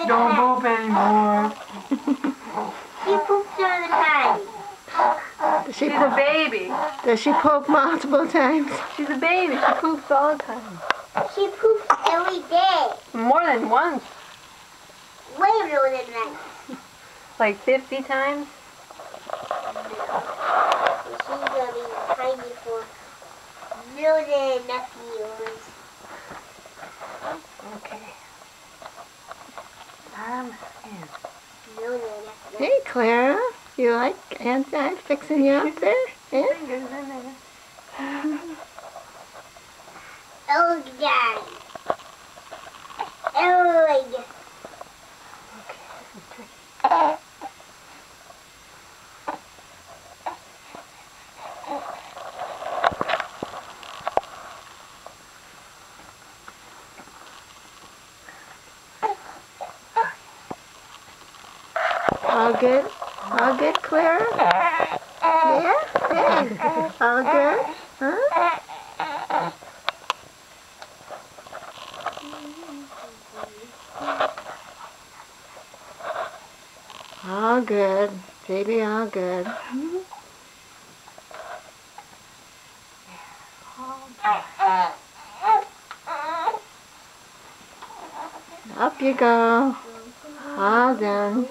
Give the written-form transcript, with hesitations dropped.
Don't poop anymore. She poops all the time. She's a baby. Does she poop multiple times? She's a baby. She poops all the time. She poops every day. More than once. Way more than that. Like 50 times? She's gonna be tiny for more than enough years. Okay. Arm in. More than enough years. Hey, Clara. You like Aunt Di fixing you up there? Yeah? Fingers in there. Oh, God. Oh, God. Okay, this is tricky. All good? All good, Clara? Yeah? Yeah? All good? Huh? All good. Baby, all good. Up you go. All done.